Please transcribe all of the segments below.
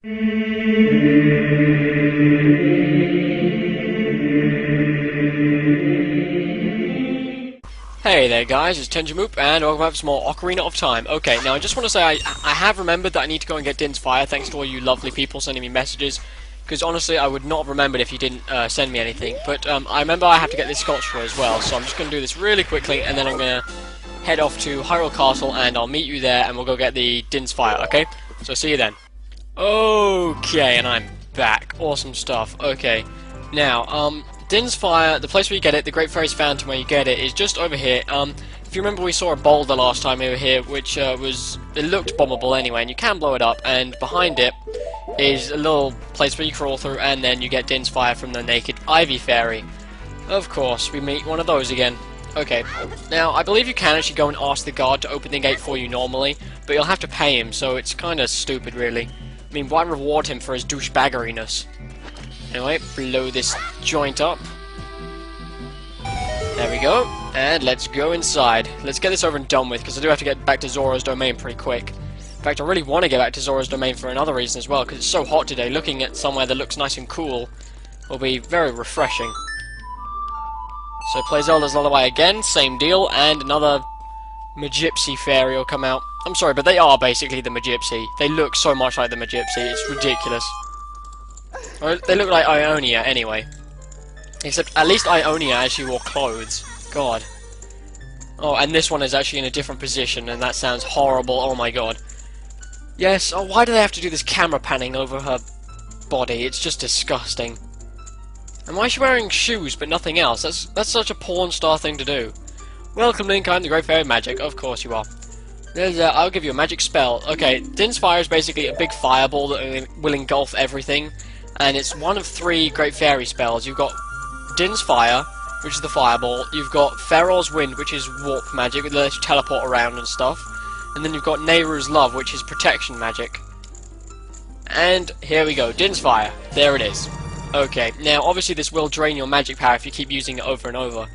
Hey there guys, it's Tenjinmoop and welcome back to some more Ocarina of Time. Okay, now I just want to say I have remembered that I need to go and get Din's Fire, thanks to all you lovely people sending me messages, because honestly I would not have remembered if you didn't send me anything, but I remember I have to get this Sculpture as well, so I'm just going to do this really quickly and then I'm going to head off to Hyrule Castle and I'll meet you there and we'll go get the Din's Fire, okay? So see you then. Okay, and I'm back. Awesome stuff. Okay, now, Din's Fire, the place where you get it, the Great Fairy's Fountain where you get it, is just over here. If you remember, we saw a boulder last time over here, which it looked bombable anyway, and you can blow it up, and behind it is a little place where you crawl through, and then you get Din's Fire from the Naked Ivy Fairy. Of course, we meet one of those again. Okay, now, I believe you can actually go and ask the guard to open the gate for you normally, but you'll have to pay him, so it's kinda stupid, really. I mean, why reward him for his douchebaggeriness? Anyway, blow this joint up. There we go. And let's go inside. Let's get this over and done with, because I do have to get back to Zora's domain pretty quick. In fact, I really want to get back to Zora's domain for another reason as well, because it's so hot today. Looking at somewhere that looks nice and cool will be very refreshing. So play Zelda's Lullaby again, same deal, and another Magypsy fairy will come out. I'm sorry, but they are basically the Magypsy. They look so much like the Magypsy, it's ridiculous. Or they look like Ionia, anyway. Except, at least Ionia actually wore clothes. God. Oh, and this one is actually in a different position, and that sounds horrible. Oh my god. Yes, oh, why do they have to do this camera panning over her body? It's just disgusting. And why is she wearing shoes, but nothing else? That's such a porn star thing to do. Welcome, Link, I'm the Great Fairy of Magic. Of course you are. I'll give you a magic spell. Okay, Din's Fire is basically a big fireball that will engulf everything. And it's one of 3 Great Fairy spells. You've got Din's Fire, which is the fireball. You've got Feror's Wind, which is warp magic, which lets you teleport around and stuff. And then you've got Nehru's Love, which is protection magic. And here we go, Din's Fire. There it is. Okay, now obviously this will drain your magic power if you keep using it over and over.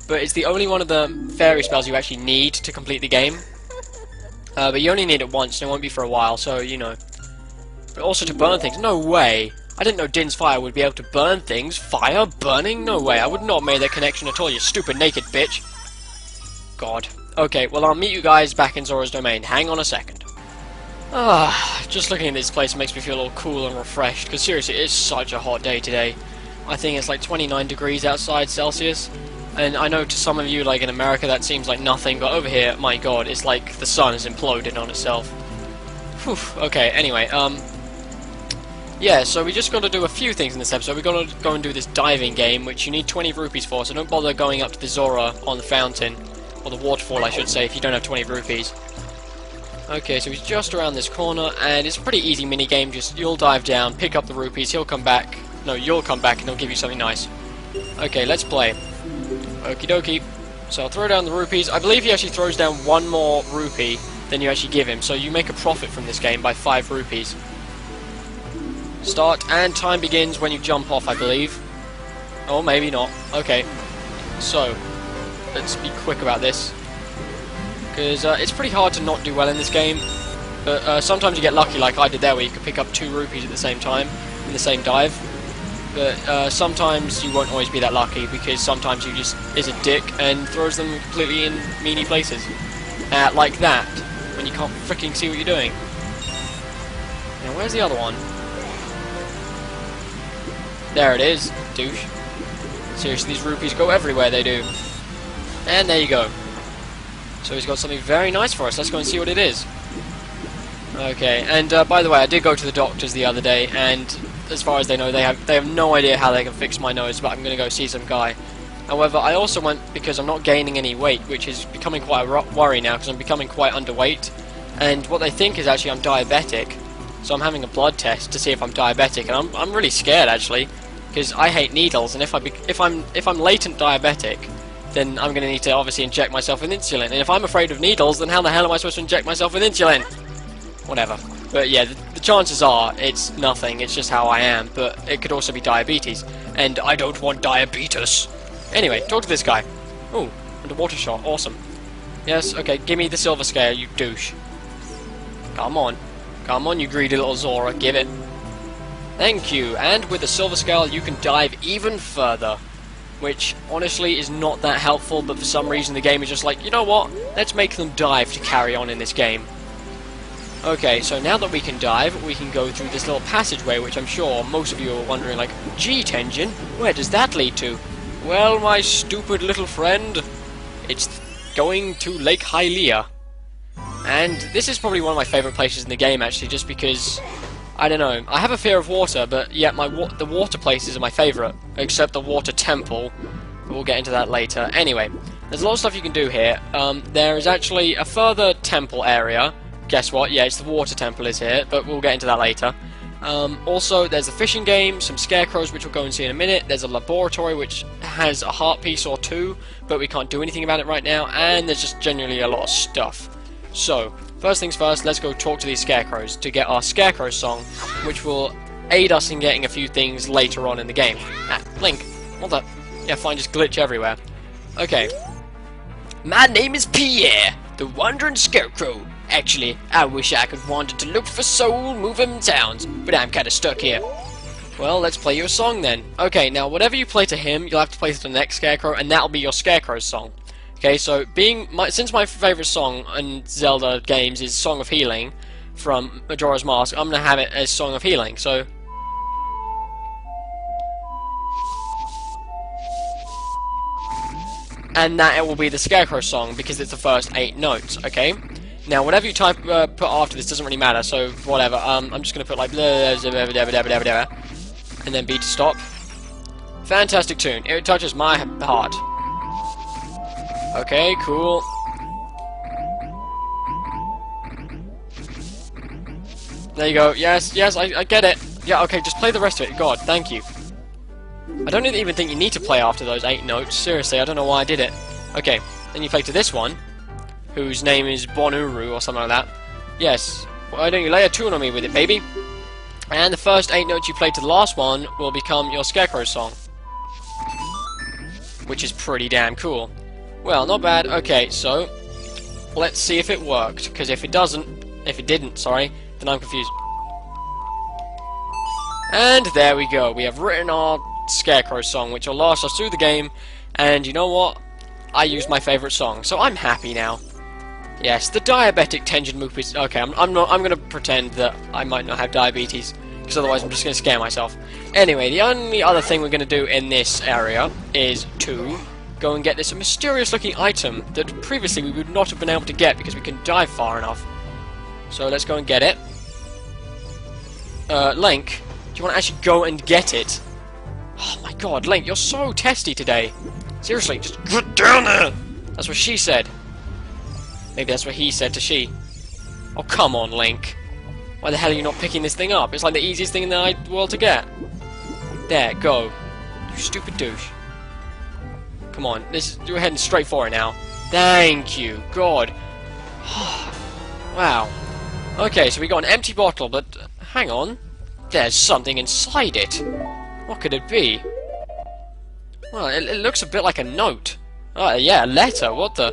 But it's the only one of the fairy spells you actually need to complete the game. But you only need it once, and it won't be for a while, so, you know. But also to burn things. No way! I didn't know Din's Fire would be able to burn things. Fire? Burning? No way. I would not have made that connection at all, you stupid naked bitch. God. Okay, well I'll meet you guys back in Zora's domain. Hang on a second. Just looking at this place makes me feel all cool and refreshed, because seriously, it is such a hot day today. I think it's like 29 degrees outside Celsius. And I know to some of you, like in America, that seems like nothing, but over here, my god, it's like the sun has imploded on itself. Whew. Okay, anyway, yeah, so we just got to do a few things in this episode. We've got to go and do this diving game, which you need 20 rupees for, so don't bother going up to the Zora on the fountain, or the waterfall, I should say, if you don't have 20 rupees. Okay, so he's just around this corner, and it's a pretty easy mini-game. Just, you'll dive down, pick up the rupees, he'll come back. No, you'll come back, and he'll give you something nice. Okay, let's play. Okie dokie. So I'll throw down the rupees. I believe he actually throws down 1 more rupee than you actually give him, so you make a profit from this game by 5 rupees. Start, and time begins when you jump off, I believe. Or maybe not. Okay. So, let's be quick about this. Because it's pretty hard to not do well in this game. But sometimes you get lucky, like I did there, where you can pick up 2 rupees at the same time, in the same dive. But sometimes you won't always be that lucky, because sometimes you just is a dick and throws them completely in meany places. Like that, when you can't freaking see what you're doing. Now, where's the other one? There it is, douche. Seriously, these rupees go everywhere, they do. And there you go. So he's got something very nice for us. Let's go and see what it is. Okay, and by the way, I did go to the doctors the other day, and as far as they know, they have no idea how they can fix my nose, but I'm going to go see some guy. However, I also went because I'm not gaining any weight, which is becoming quite a worry now, because I'm becoming quite underweight. And what they think is actually I'm diabetic. So I'm having a blood test to see if I'm diabetic, and I'm really scared actually, because I hate needles, and if I'm latent diabetic, then I'm going to need to obviously inject myself with insulin. And if I'm afraid of needles, then how the hell am I supposed to inject myself with insulin? Whatever. But yeah, the chances are it's nothing. It's just how I am. But it could also be diabetes, and I don't want diabetes. Anyway, talk to this guy. Ooh, underwater shot. Awesome. Yes. Okay. Give me the silver scale, you douche. Come on. Come on, you greedy little Zora, give it. Thank you, and with the silver scale you can dive even further. Which, honestly, is not that helpful, but for some reason the game is just like, you know what, let's make them dive to carry on in this game. Okay, so now that we can dive, we can go through this little passageway, which I'm sure most of you are wondering, like, gee, Tenjin, where does that lead to? Well, my stupid little friend, it's going to Lake Hylia. And this is probably one of my favourite places in the game, actually, just because, I don't know, I have a fear of water, but yet the water places are my favourite, except the water temple. We'll get into that later. Anyway, there's a lot of stuff you can do here. There is actually a further temple area. Guess what? Yeah, it's the water temple is here, but we'll get into that later. Also, there's a fishing game, some scarecrows, which we'll go and see in a minute. There's a laboratory, which has a heart piece or two, but we can't do anything about it right now. And there's just genuinely a lot of stuff. So, first things first, let's go talk to these scarecrows to get our scarecrow song, which will aid us in getting a few things later on in the game. Ah, Link, what the? Yeah, fine, just glitch everywhere. Okay. My name is Pierre, the Wandering Scarecrow. Actually, I wish I could wander to look for soul-moving sounds, but I'm kinda stuck here. Well, let's play you a song then. Okay, now whatever you play to him, you'll have to play to the next scarecrow, and that'll be your scarecrow's song. Okay, so since my favourite song in Zelda games is Song of Healing from Majora's Mask, I'm gonna have it as Song of Healing, so... And that it will be the Scarecrow song, because it's the first 8 notes, okay? Now, whatever you put after this doesn't really matter, so whatever. I'm just going to put like blah, blah, blah, blah, blah, blah, and then B to stop. Fantastic tune. It touches my heart. Okay, cool. There you go. Yes, yes, I get it. Yeah, okay, just play the rest of it. God, thank you. I don't even think you need to play after those 8 notes. Seriously, I don't know why I did it. Okay, then you play to this one, whose name is Bonuru or something like that. Yes, why don't you lay a tune on me with it, baby? And the first 8 notes you play to the last one will become your Scarecrow song. Which is pretty damn cool. Well, not bad. Okay, so let's see if it worked, because if it didn't, sorry, then I'm confused. And there we go. We have written our Scarecrow song, which will last us through the game, and you know what? I used my favourite song, so I'm happy now. Yes, the diabetic Tenjinmoop is... Okay, I'm going to pretend that I might not have diabetes, because otherwise I'm just going to scare myself. Anyway, the only other thing we're going to do in this area is to go and get this mysterious-looking item that previously we would not have been able to get because we couldn't dive far enough. So let's go and get it. Link, do you want to actually go and get it? Oh my god, Link, you're so testy today. Seriously, just get down there! That's what she said. Maybe that's what he said to she. Oh, come on, Link. Why the hell are you not picking this thing up? It's like the easiest thing in the world to get. There, go. You stupid douche. Come on, you're heading straight for it now. Thank you, God. Wow. Okay, so we got an empty bottle, but hang on. There's something inside it. What could it be? Well, it looks a bit like a note. Oh, yeah, a letter. What the...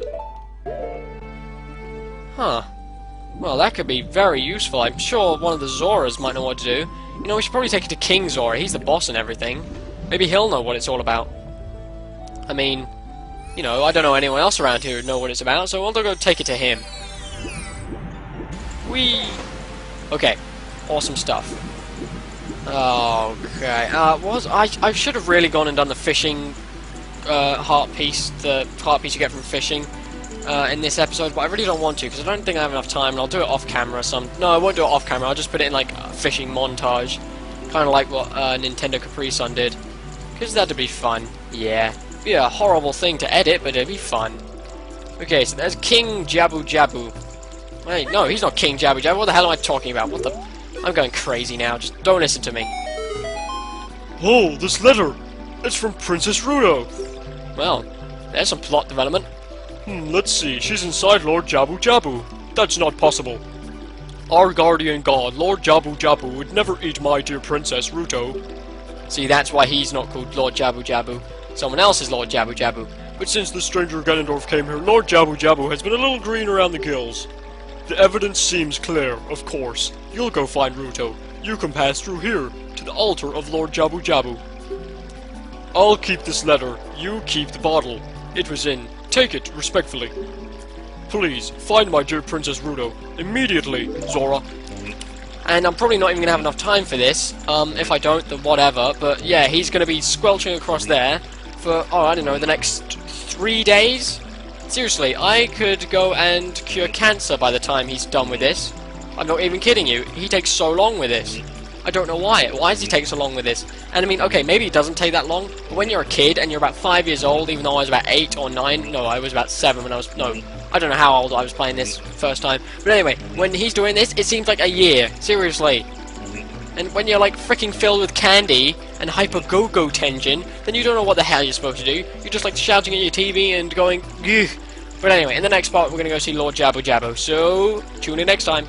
Huh. Well, that could be very useful. I'm sure one of the Zoras might know what to do. You know, we should probably take it to King Zora. He's the boss and everything. Maybe he'll know what it's all about. I mean, you know, I don't know anyone else around here who'd know what it's about, so I'll go take it to him. Whee! Okay. Awesome stuff. Okay. I should have really gone and done the fishing heart piece, the heart piece you get from fishing. In this episode, but I really don't want to because I don't think I have enough time, and I'll do it off camera. No, I won't do it off camera. I'll just put it in like a fishing montage, kind of like what Nintendo Capri Sun did, because that'd be fun. Yeah, it'd be a horrible thing to edit, but it'd be fun. Okay, so there's King Jabu Jabu. Wait, no, he's not King Jabu Jabu. What the hell am I talking about? What the? I'm going crazy now. Just don't listen to me. Oh, this letter. It's from Princess Ruto. Well, there's some plot development. Let's see, she's inside Lord Jabu Jabu. That's not possible. Our guardian god, Lord Jabu Jabu, would never eat my dear Princess Ruto. See, that's why he's not called Lord Jabu Jabu. Someone else is Lord Jabu Jabu. But since the stranger Ganondorf came here, Lord Jabu Jabu has been a little green around the gills. The evidence seems clear, of course. You'll go find Ruto. You can pass through here, to the altar of Lord Jabu Jabu. I'll keep this letter, you keep the bottle. It was in. Take it, respectfully. Please, find my dear Princess Ruto. Immediately, Zora. And I'm probably not even going to have enough time for this. If I don't, then whatever. But yeah, he's going to be squelching across there for, oh, I don't know, the next 3 days? Seriously, I could go and cure cancer by the time he's done with this. I'm not even kidding you. He takes so long with this. I don't know why. Why does he take so long with this? And I mean, okay, maybe it doesn't take that long, but when you're a kid and you're about 5 years old, even though I was about 8 or 9, no, I was about 7 when I was, no, I don't know how old I was playing this first time. But anyway, when he's doing this, it seems like a year. Seriously. And when you're like freaking filled with candy and hyper go-go Tenjin, then you don't know what the hell you're supposed to do. You're just like shouting at your TV and going, ugh. But anyway, in the next part, we're going to go see Lord Jabu Jabu. So, tune in next time.